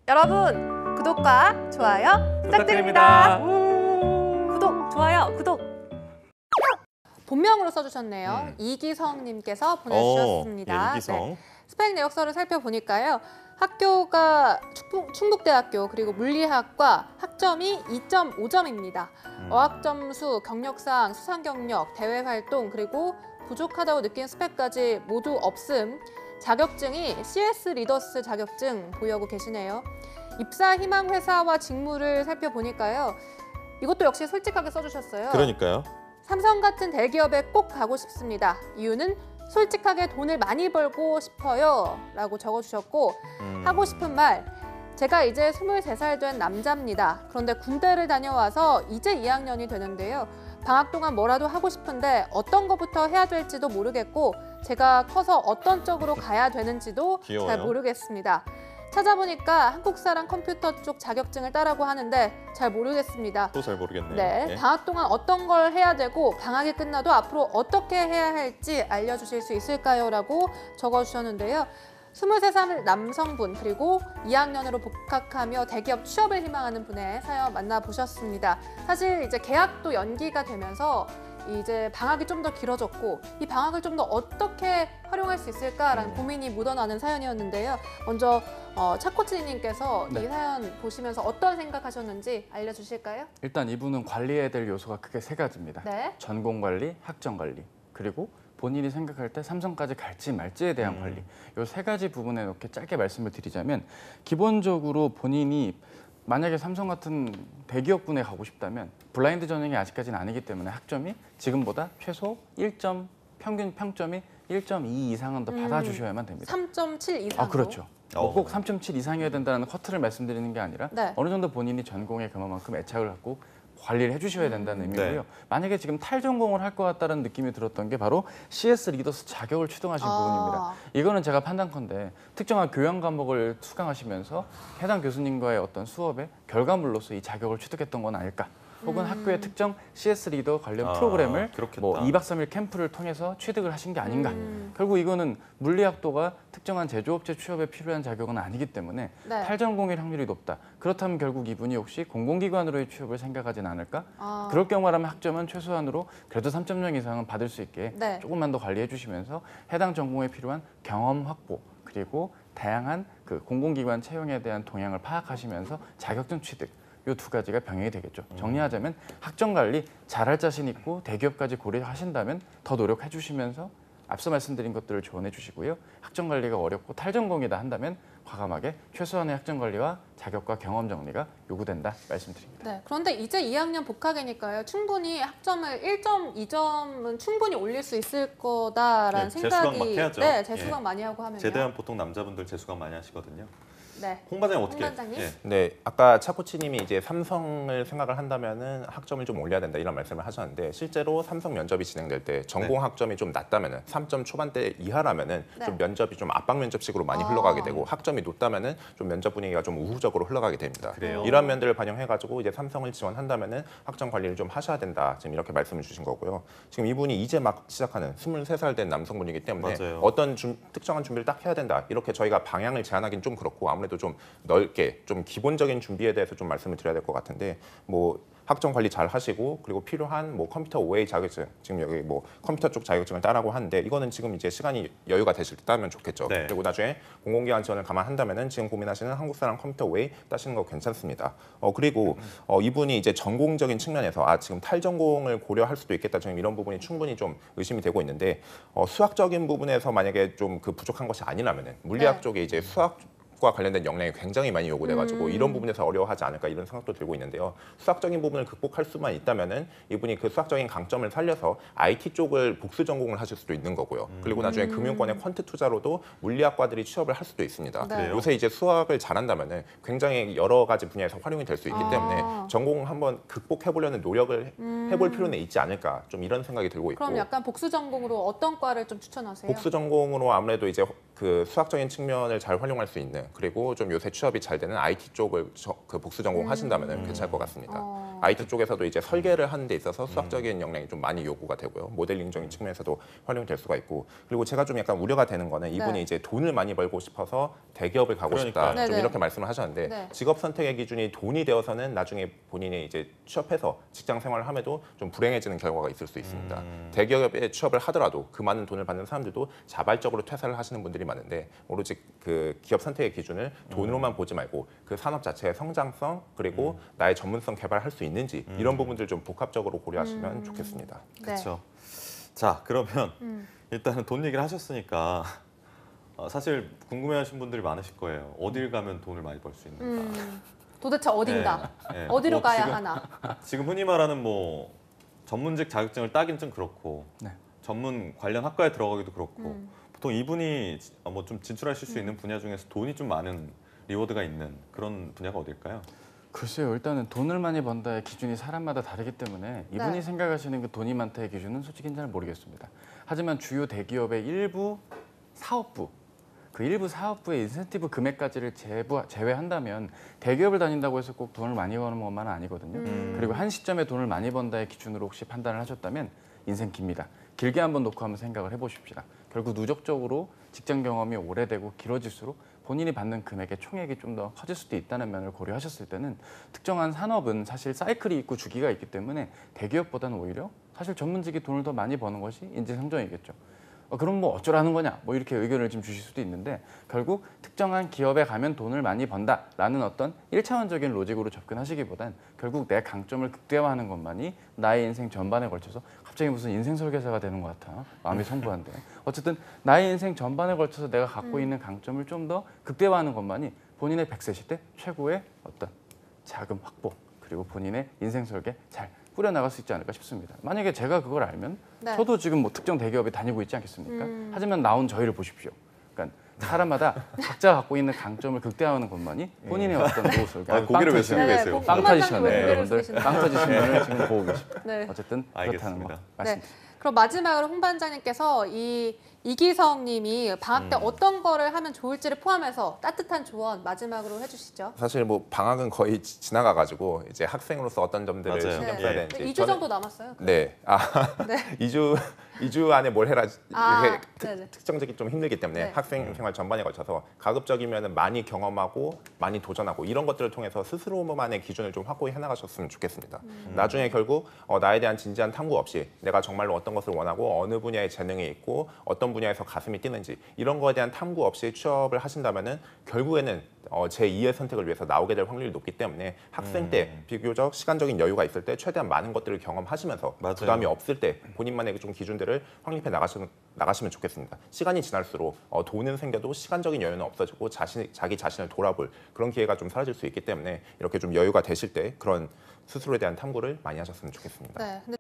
여러분 구독과 좋아요 부탁드립니다. 구독, 좋아요, 구독. 본명으로 써주셨네요. 이기성님께서 보내주셨습니다. 이기성. 네. 스펙 내역서를 살펴보니까요. 학교가 충북대학교 그리고 물리학과 학점이 2.5점입니다. 어학점수, 경력상, 수상경력, 대외활동 그리고 부족하다고 느낀 스펙까지 모두 없음. 자격증이 CS 리더스 자격증 보유하고 계시네요. 입사 희망 회사와 직무를 살펴보니까요. 이것도 역시 솔직하게 써주셨어요. 그러니까요. 삼성 같은 대기업에 꼭 가고 싶습니다. 이유는 솔직하게 돈을 많이 벌고 싶어요 라고 적어주셨고 하고 싶은 말 제가 이제 23살 된 남자입니다. 그런데 군대를 다녀와서 이제 2학년이 되는데요. 방학 동안 뭐라도 하고 싶은데 어떤 것부터 해야 될지도 모르겠고 제가 커서 어떤 쪽으로 가야 되는지도 귀여워요. 잘 모르겠습니다. 찾아보니까 한국 사람 컴퓨터 쪽 자격증을 따라고 하는데 잘 모르겠습니다. 또 잘 모르겠네요. 네, 예. 방학 동안 어떤 걸 해야 되고 방학이 끝나도 앞으로 어떻게 해야 할지 알려주실 수 있을까요? 라고 적어주셨는데요. 23살 남성분 그리고 2학년으로 복학하며 대기업 취업을 희망하는 분의 사연 만나보셨습니다. 사실 이제 개학도 연기가 되면서 이제 방학이 좀 더 길어졌고 이 방학을 좀 더 어떻게 활용할 수 있을까라는 고민이 묻어나는 사연이었는데요. 먼저 차코치님께서 네. 이 사연 보시면서 어떤 생각하셨는지 알려주실까요? 일단 이분은 관리해야 될 요소가 크게 세 가지입니다. 네. 전공 관리, 학점 관리, 그리고 본인이 생각할 때 삼성까지 갈지 말지에 대한 관리. 이 세 가지 부분에 이렇게 짧게 말씀을 드리자면 기본적으로 본인이 만약에 삼성 같은 대기업군에 가고 싶다면 블라인드 전형이 아직까지는 아니기 때문에 학점이 지금보다 최소 1점, 평균 평점이 1.2 이상은 더 받아주셔야만 됩니다. 3.7 이상으로? 그렇죠. 꼭 3.7 이상이어야 된다는 커트를 말씀드리는 게 아니라 네. 어느 정도 본인이 전공에 그만큼 애착을 갖고 관리를 해주셔야 된다는 의미고요. 네. 만약에 지금 탈전공을 할 것 같다는 느낌이 들었던 게 바로 CS 리더스 자격을 취득하신 부분입니다. 이거는 제가 판단컨대 특정한 교양 과목을 수강하시면서 해당 교수님과의 어떤 수업의 결과물로서 이 자격을 취득했던 건 아닐까. 혹은 학교의 특정 CS 리더 관련 프로그램을 그렇겠다. 뭐 2박 3일 캠프를 통해서 취득을 하신 게 아닌가. 결국 이거는 물리학도가 특정한 제조업체 취업에 필요한 자격은 아니기 때문에 네. 탈전공일 확률이 높다. 그렇다면 결국 이분이 혹시 공공기관으로의 취업을 생각하진 않을까? 그럴 경우라면 학점은 최소한으로 그래도 3.0 이상은 받을 수 있게 네. 조금만 더 관리해 주시면서 해당 전공에 필요한 경험 확보 그리고 다양한 그 공공기관 채용에 대한 동향을 파악하시면서 자격증 취득 이 두 가지가 병행이 되겠죠. 정리하자면 학점 관리 잘할 자신 있고 대기업까지 고려하신다면 더 노력해 주시면서 앞서 말씀드린 것들을 조언해 주시고요. 학점 관리가 어렵고 탈전공이다 한다면 과감하게 최소한의 학점 관리와 자격과 경험 정리가 요구된다 말씀드립니다. 네. 그런데 이제 2학년 복학이니까요. 충분히 학점을 1.2점은 충분히 올릴 수 있을 거다라는 네, 생각이 재수강 막 해야죠. 네, 재수강 예. 많이 하고 하면요. 제대한 보통 남자분들 재수강 많이 하시거든요. 네. 홍 반장님 어떻게? 홍 반장님? 예. 네, 아까 차코치님이 이제 삼성을 생각을 한다면은 학점을 좀 올려야 된다 이런 말씀을 하셨는데 실제로 삼성 면접이 진행될 때 전공 학점이 좀 낮다면은 3점 초반대 이하라면은 네. 좀 면접이 좀 압박 면접식으로 많이 흘러가게 되고 학점이 높다면은 좀 면접 분위기가 좀 우호적으로 흘러가게 됩니다. 그래요? 이러한 면들을 반영해가지고 이제 삼성을 지원한다면은 학점 관리를 좀 하셔야 된다 지금 이렇게 말씀을 주신 거고요. 지금 이분이 이제 막 시작하는 23살 된 남성분이기 때문에 맞아요. 어떤 특정한 준비를 딱 해야 된다 이렇게 저희가 방향을 제안하기는 좀 그렇고 아무래도 좀 넓게 좀 기본적인 준비에 대해서 좀 말씀을 드려야 될 것 같은데 뭐 학점 관리 잘 하시고 그리고 필요한 뭐 컴퓨터 OA 자격증 지금 여기 뭐 컴퓨터 쪽 자격증을 따라고 하는데 이거는 지금 이제 시간이 여유가 되실 때 따면 좋겠죠. 네. 그리고 나중에 공공기관 지원을 감안한다면은 지금 고민하시는 한국 사람 컴퓨터 OA 따시는 거 괜찮습니다. 그리고 이분이 이제 전공적인 측면에서 지금 탈전공을 고려할 수도 있겠다 지금 이런 부분이 충분히 좀 의심이 되고 있는데 수학적인 부분에서 만약에 좀 그 부족한 것이 아니라면은 물리학 네. 쪽에 이제 수학 과 관련된 역량이 굉장히 많이 요구돼가지고 이런 부분에서 어려워하지 않을까 이런 생각도 들고 있는데요. 수학적인 부분을 극복할 수만 있다면은 이분이 그 수학적인 강점을 살려서 IT 쪽을 복수 전공을 하실 수도 있는 거고요. 그리고 나중에 금융권의 퀀트 투자로도 물리학과들이 취업을 할 수도 있습니다. 네. 요새 이제 수학을 잘한다면은 굉장히 여러 가지 분야에서 활용이 될 수 있기 때문에 전공 한번 극복해보려는 노력을 해볼 필요는 있지 않을까 좀 이런 생각이 들고 있고. 그럼 약간 복수 전공으로 어떤 과를 좀 추천하세요? 복수 전공으로 아무래도 이제 그 수학적인 측면을 잘 활용할 수 있는 하신다면은 그리고 좀 요새 취업이 잘 되는 IT 쪽을 그 복수 전공 하신다면은 괜찮을 것 같습니다. IT 쪽에서도 이제 설계를 하는 데 있어서 수학적인 역량이 좀 많이 요구가 되고요. 모델링적인 측면에서도 활용될 수가 있고 그리고 제가 좀 약간 우려가 되는 거는 이분이 네. 이제 돈을 많이 벌고 싶어서 대기업을 가고 싶다 그러니까요. 좀 네네. 이렇게 말씀을 하셨는데 네. 직업 선택의 기준이 돈이 되어서는 나중에 본인이 이제 취업해서 직장 생활을 함에도 좀 불행해지는 결과가 있을 수 있습니다. 대기업에 취업을 하더라도 그 많은 돈을 받는 사람들도 자발적으로 퇴사를 하시는 분들이 많은데 오로지 그 기업 선택의 기준을 돈으로만 보지 말고 그 산업 자체의 성장성 그리고 나의 전문성 개발할 수 있는지 이런 부분들 좀 복합적으로 고려하시면 좋겠습니다. 네. 그렇죠. 자, 그러면 일단은 돈 얘기를 하셨으니까 사실 궁금해하신 분들이 많으실 거예요. 어딜 가면 돈을 많이 벌 수 있는가? 도대체 어딘가? 네, 네. 어디로 뭐 가야 지금, 하나? 지금 흔히 말하는 뭐 전문직 자격증을 따긴 좀 그렇고 네. 전문 관련 학과에 들어가기도 그렇고 보통 이분이 뭐 좀 진출하실 수 있는 분야 중에서 돈이 좀 많은 리워드가 있는 그런 분야가 어딜까요? 글쎄요. 일단은 돈을 많이 번다의 기준이 사람마다 다르기 때문에 이분이 네. 생각하시는 그 돈이 많다의 기준은 솔직히 잘 모르겠습니다. 하지만 주요 대기업의 일부 사업부 그 일부 사업부의 인센티브 금액까지를 제외한다면 대기업을 다닌다고 해서 꼭 돈을 많이 버는 것만은 아니거든요. 그리고 한 시점에 돈을 많이 번다의 기준으로 혹시 판단을 하셨다면 인생 깁니다. 길게 한번 놓고 한번 생각을 해보십시다. 결국 누적적으로 직장 경험이 오래되고 길어질수록 본인이 받는 금액의 총액이 좀 더 커질 수도 있다는 면을 고려하셨을 때는 특정한 산업은 사실 사이클이 있고 주기가 있기 때문에 대기업보다는 오히려 사실 전문직이 돈을 더 많이 버는 것이 인지상정이겠죠. 그럼 뭐 어쩌라는 거냐 뭐 이렇게 의견을 좀 주실 수도 있는데 결국 특정한 기업에 가면 돈을 많이 번다라는 어떤 1차원적인 로직으로 접근하시기보단 결국 내 강점을 극대화하는 것만이 나의 인생 전반에 걸쳐서 갑자기 무슨 인생 설계사가 되는 것 같아. 마음이 성부한데. 어쨌든 나의 인생 전반에 걸쳐서 내가 갖고 있는 강점을 좀 더 극대화하는 것만이 본인의 100세 시대 최고의 어떤 자금 확보 그리고 본인의 인생 설계 잘 꾸려나갈 수 있지 않을까 싶습니다. 만약에 제가 그걸 알면 네. 저도 지금 뭐 특정 대기업에 다니고 있지 않겠습니까? 하지만 나온 저희를 보십시오. 그러니까 사람마다 각자 갖고 있는 강점을 극대화하는 것만이 본인의 어떤 노후 설계. 아, 고개를 왜 숙이고 네, 계세요? 네, 빵 홍반장님 터지셨네요. 왜 고개를 여러분들 숙이시나요? 빵 터지신 분을 지금 보고 계십니다. 네. 어쨌든 그렇다는 알겠습니다. 거 네. 말씀드립니다. 그럼 마지막으로 홍 반장님께서 이 이기성 님이 방학 때 어떤 거를 하면 좋을지를 포함해서 따뜻한 조언 마지막으로 해주시죠. 사실 뭐 방학은 거의 지나가가지고 이제 학생으로서 어떤 점들을 맞아요. 신경 네. 써야 예. 되는지 2주 정도 남았어요. 네. 네. 2주 안에 뭘 해라 아, 이렇게 네네. 특정적이 좀 힘들기 때문에 네. 학생 생활 전반에 걸쳐서 가급적이면 많이 경험하고 많이 도전하고 이런 것들을 통해서 스스로만의 기준을 좀 확고히 해나가셨으면 좋겠습니다. 나중에 결국 나에 대한 진지한 탐구 없이 내가 정말로 어떤 것을 원하고 어느 분야에 재능이 있고 어떤 분야에서 가슴이 뛰는지 이런 거에 대한 탐구 없이 취업을 하신다면은 결국에는 제2의 선택을 위해서 나오게 될 확률이 높기 때문에 학생 때 비교적 시간적인 여유가 있을 때 최대한 많은 것들을 경험하시면서 맞아요. 부담이 없을 때 본인만의 좀 기준들을 확립해 나가시면 좋겠습니다. 시간이 지날수록 돈은 생겨도 시간적인 여유는 없어지고 자기 자신을 돌아볼 그런 기회가 좀 사라질 수 있기 때문에 이렇게 좀 여유가 되실 때 그런 스스로에 대한 탐구를 많이 하셨으면 좋겠습니다. 네. 근데